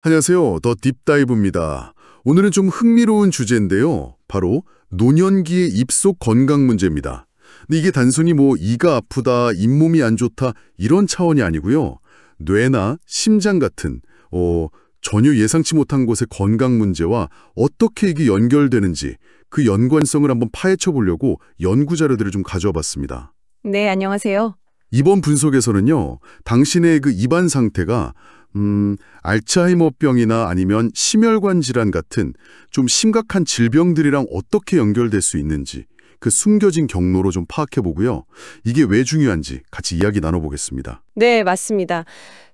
안녕하세요. 더 딥다이브입니다. 오늘은 좀 흥미로운 주제인데요. 바로 노년기의 입속 건강 문제입니다. 근데 이게 단순히 이가 아프다, 잇몸이 안 좋다 이런 차원이 아니고요. 뇌나 심장 같은 전혀 예상치 못한 곳의 건강 문제와 어떻게 이게 연결되는지 그 연관성을 한번 파헤쳐 보려고 연구 자료들을 좀 가져와 봤습니다. 네, 안녕하세요. 이번 분석에서는요. 당신의 그 입안 상태가 알츠하이머병이나 아니면 심혈관 질환 같은 좀 심각한 질병들이랑 어떻게 연결될 수 있는지 그 숨겨진 경로로 좀 파악해 보고요. 이게 왜 중요한지 같이 이야기 나눠보겠습니다. 네, 맞습니다.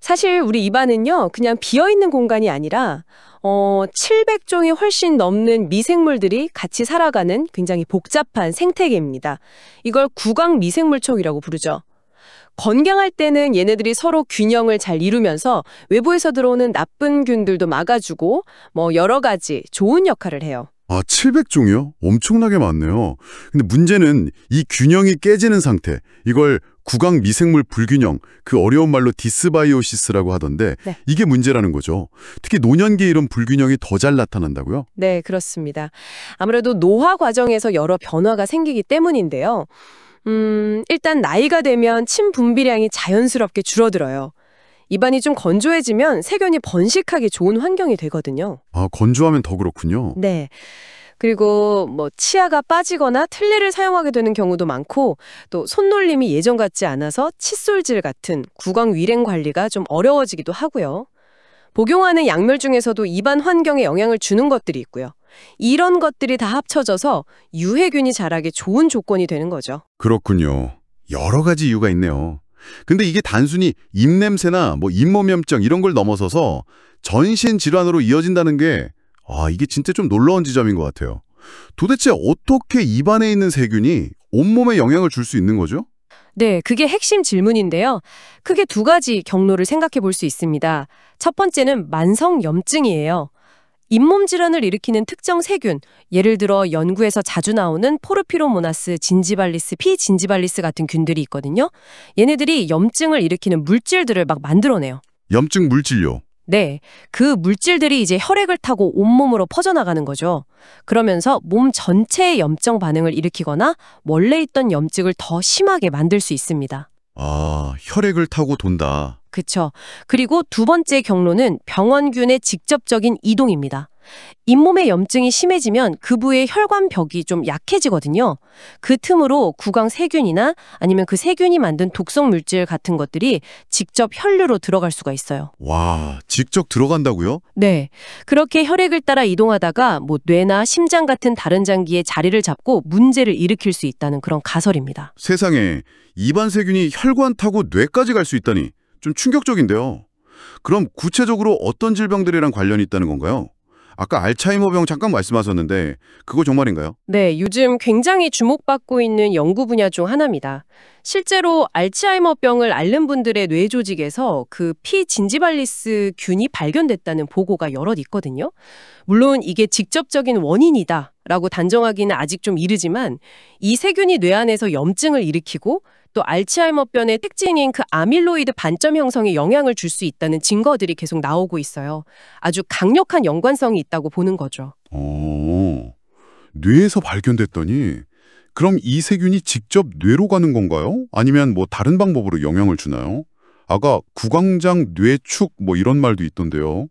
사실 우리 입안은요, 그냥 비어있는 공간이 아니라 700종이 훨씬 넘는 미생물들이 같이 살아가는 굉장히 복잡한 생태계입니다. 이걸 구강 미생물촉이라고 부르죠. 건강할 때는 얘네들이 서로 균형을 잘 이루면서 외부에서 들어오는 나쁜 균들도 막아주고 여러 가지 좋은 역할을 해요. 700종이요? 엄청나게 많네요. 근데 문제는 이 균형이 깨지는 상태, 이걸 구강 미생물 불균형, 그 어려운 말로 디스바이오시스라고 하던데 네. 이게 문제라는 거죠. 특히 노년기에 이런 불균형이 더 잘 나타난다고요? 네, 그렇습니다. 아무래도 노화 과정에서 여러 변화가 생기기 때문인데요. 일단 나이가 되면 침 분비량이 자연스럽게 줄어들어요. 입안이 좀 건조해지면 세균이 번식하기 좋은 환경이 되거든요. 건조하면 더 그렇군요. 네. 그리고 치아가 빠지거나 틀니를 사용하게 되는 경우도 많고 또 손놀림이 예전 같지 않아서 칫솔질 같은 구강 위생 관리가 좀 어려워지기도 하고요. 복용하는 약물 중에서도 입안 환경에 영향을 주는 것들이 있고요. 이런 것들이 다 합쳐져서 유해균이 자라기 좋은 조건이 되는 거죠. 그렇군요. 여러 가지 이유가 있네요. 근데 이게 단순히 입냄새나 잇몸염증 이런 걸 넘어서서 전신 질환으로 이어진다는 게 이게 진짜 좀 놀라운 지점인 것 같아요. 도대체 어떻게 입안에 있는 세균이 온몸에 영향을 줄 수 있는 거죠? 네, 그게 핵심 질문인데요. 크게 두 가지 경로를 생각해 볼 수 있습니다. 첫 번째는 만성염증이에요. 잇몸 질환을 일으키는 특정 세균, 예를 들어 연구에서 자주 나오는 포르피로모나스 진지발리스, 피진지발리스 같은 균들이 있거든요. 얘네들이 염증을 일으키는 물질들을 막 만들어내요. 염증 물질요. 네, 그 물질들이 이제 혈액을 타고 온몸으로 퍼져나가는 거죠. 그러면서 몸 전체의 염증 반응을 일으키거나 원래 있던 염증을 더 심하게 만들 수 있습니다. 혈액을 타고 돈다. 그쵸. 그리고 두 번째 경로는 병원균의 직접적인 이동입니다. 잇몸의 염증이 심해지면 그 부의 혈관벽이 좀 약해지거든요. 그 틈으로 구강 세균이나 아니면 그 세균이 만든 독성 물질 같은 것들이 직접 혈류로 들어갈 수가 있어요. 와, 직접 들어간다고요? 네. 그렇게 혈액을 따라 이동하다가 뇌나 심장 같은 다른 장기에 자리를 잡고 문제를 일으킬 수 있다는 그런 가설입니다. 세상에, 입안 세균이 혈관 타고 뇌까지 갈 수 있다니 좀 충격적인데요. 그럼 구체적으로 어떤 질병들이랑 관련이 있다는 건가요? 아까 알츠하이머병 잠깐 말씀하셨는데 그거 정말인가요? 네, 요즘 굉장히 주목받고 있는 연구 분야 중 하나입니다. 실제로 알츠하이머병을 앓는 분들의 뇌 조직에서 그 피진지발리스 균이 발견됐다는 보고가 여럿 있거든요. 물론 이게 직접적인 원인이다 라고 단정하기는 아직 좀 이르지만 이 세균이 뇌 안에서 염증을 일으키고 또 알츠하이머병의 특징인 그 아밀로이드 반점 형성에 영향을 줄 수 있다는 증거들이 계속 나오고 있어요. 아주 강력한 연관성이 있다고 보는 거죠. 뇌에서 발견됐더니 그럼 이 세균이 직접 뇌로 가는 건가요? 아니면 다른 방법으로 영향을 주나요? 아까 구강장 뇌축 이런 말도 있던데요.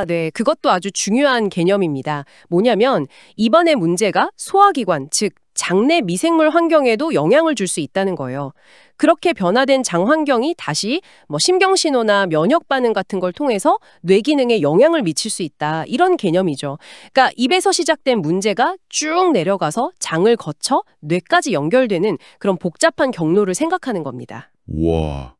네. 그것도 아주 중요한 개념입니다. 뭐냐면 입안의 문제가 소화기관, 즉 장내 미생물 환경에도 영향을 줄 수 있다는 거예요. 그렇게 변화된 장 환경이 다시 신경신호나 면역 반응 같은 걸 통해서 뇌 기능에 영향을 미칠 수 있다. 이런 개념이죠. 그러니까 입에서 시작된 문제가 쭉 내려가서 장을 거쳐 뇌까지 연결되는 그런 복잡한 경로를 생각하는 겁니다. 와,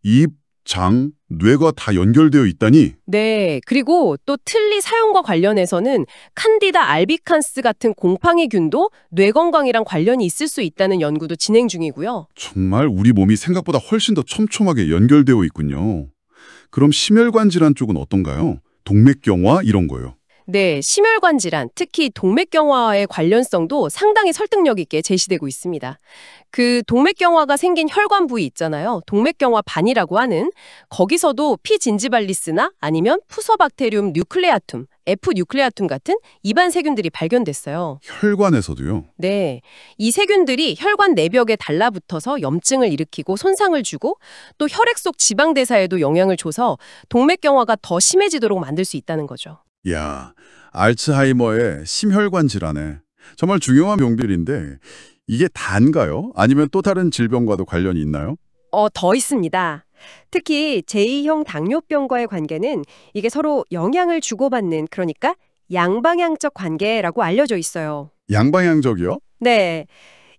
입, 장, 뇌가 다 연결되어 있다니? 네, 그리고 또 틀니 사용과 관련해서는 칸디다 알비칸스 같은 곰팡이 균도 뇌 건강이랑 관련이 있을 수 있다는 연구도 진행 중이고요. 정말 우리 몸이 생각보다 훨씬 더 촘촘하게 연결되어 있군요. 그럼 심혈관 질환 쪽은 어떤가요? 동맥경화 이런 거요. 네, 심혈관 질환, 특히 동맥경화와의 관련성도 상당히 설득력 있게 제시되고 있습니다. 그 동맥경화가 생긴 혈관 부위 있잖아요. 동맥경화 반이라고 하는 거기서도 피진지발리스나 아니면 푸서박테리움 뉴클레아툼, F 뉴클레아툼 같은 입안 세균들이 발견됐어요. 혈관에서도요? 네, 이 세균들이 혈관 내벽에 달라붙어서 염증을 일으키고 손상을 주고 또 혈액 속 지방 대사에도 영향을 줘서 동맥경화가 더 심해지도록 만들 수 있다는 거죠. 야, 알츠하이머의 심혈관 질환에 정말 중요한 병들인데 이게 단가요? 아니면 또 다른 질병과도 관련이 있나요? 더 있습니다. 특히 제2형 당뇨병과의 관계는 이게 서로 영향을 주고받는, 그러니까 양방향적 관계라고 알려져 있어요. 양방향적이요? 네.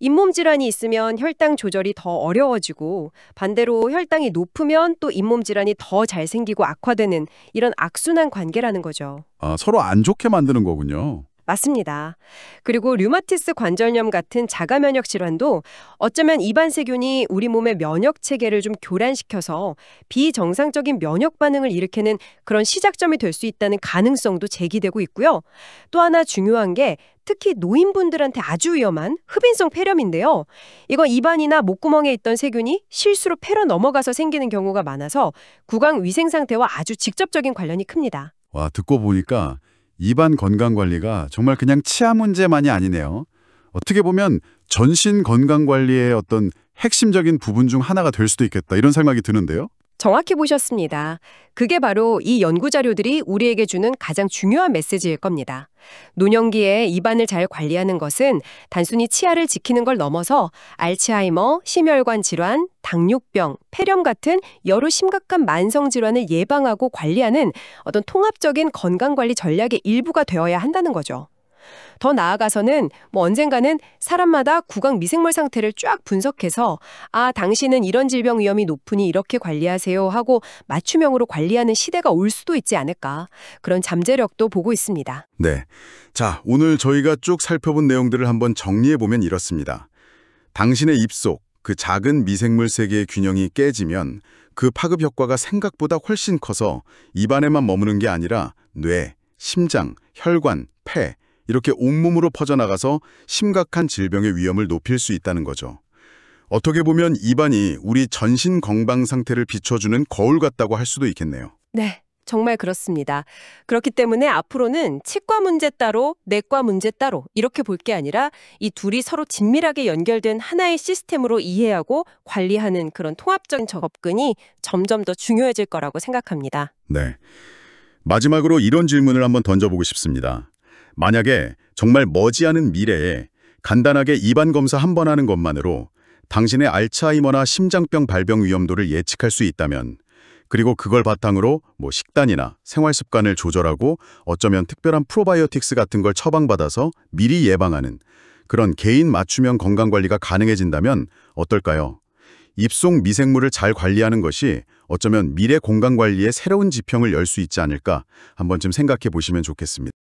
잇몸 질환이 있으면 혈당 조절이 더 어려워지고 반대로 혈당이 높으면 또 잇몸 질환이 더 잘 생기고 악화되는 이런 악순환 관계라는 거죠. 아, 서로 안 좋게 만드는 거군요. 맞습니다. 그리고 류마티스 관절염 같은 자가 면역 질환도 어쩌면 입안 세균이 우리 몸의 면역 체계를 좀 교란시켜서 비정상적인 면역 반응을 일으키는 그런 시작점이 될 수 있다는 가능성도 제기되고 있고요. 또 하나 중요한 게 특히 노인분들한테 아주 위험한 흡인성 폐렴인데요. 이거 입안이나 목구멍에 있던 세균이 실수로 폐로 넘어가서 생기는 경우가 많아서 구강 위생 상태와 아주 직접적인 관련이 큽니다. 와, 듣고 보니까 입안 건강 관리가 정말 그냥 치아 문제만이 아니네요. 어떻게 보면 전신 건강 관리의 어떤 핵심적인 부분 중 하나가 될 수도 있겠다 이런 생각이 드는데요. 정확히 보셨습니다. 그게 바로 이 연구 자료들이 우리에게 주는 가장 중요한 메시지일 겁니다. 노년기에 입안을 잘 관리하는 것은 단순히 치아를 지키는 걸 넘어서 알츠하이머, 심혈관 질환, 당뇨병, 폐렴 같은 여러 심각한 만성 질환을 예방하고 관리하는 어떤 통합적인 건강관리 전략의 일부가 되어야 한다는 거죠. 더 나아가서는 언젠가는 사람마다 구강 미생물 상태를 쫙 분석해서 당신은 이런 질병 위험이 높으니 이렇게 관리하세요 하고 맞춤형으로 관리하는 시대가 올 수도 있지 않을까. 그런 잠재력도 보고 있습니다. 네. 자, 오늘 저희가 쭉 살펴본 내용들을 한번 정리해보면 이렇습니다. 당신의 입 속 그 작은 미생물 세계의 균형이 깨지면 그 파급 효과가 생각보다 훨씬 커서 입안에만 머무는 게 아니라 뇌, 심장, 혈관, 폐 이렇게 온몸으로 퍼져나가서 심각한 질병의 위험을 높일 수 있다는 거죠. 어떻게 보면 입안이 우리 전신 건강 상태를 비춰주는 거울 같다고 할 수도 있겠네요. 네, 정말 그렇습니다. 그렇기 때문에 앞으로는 치과 문제 따로, 내과 문제 따로 이렇게 볼 게 아니라 이 둘이 서로 긴밀하게 연결된 하나의 시스템으로 이해하고 관리하는 그런 통합적인 접근이 점점 더 중요해질 거라고 생각합니다. 네. 마지막으로 이런 질문을 한번 던져보고 싶습니다. 만약에 정말 머지않은 미래에 간단하게 입안 검사 한 번 하는 것만으로 당신의 알츠하이머나 심장병 발병 위험도를 예측할 수 있다면, 그리고 그걸 바탕으로 식단이나 생활 습관을 조절하고 어쩌면 특별한 프로바이오틱스 같은 걸 처방받아서 미리 예방하는 그런 개인 맞춤형 건강관리가 가능해진다면 어떨까요? 입속 미생물을 잘 관리하는 것이 어쩌면 미래 건강관리의 새로운 지평을 열 수 있지 않을까 한번쯤 생각해 보시면 좋겠습니다.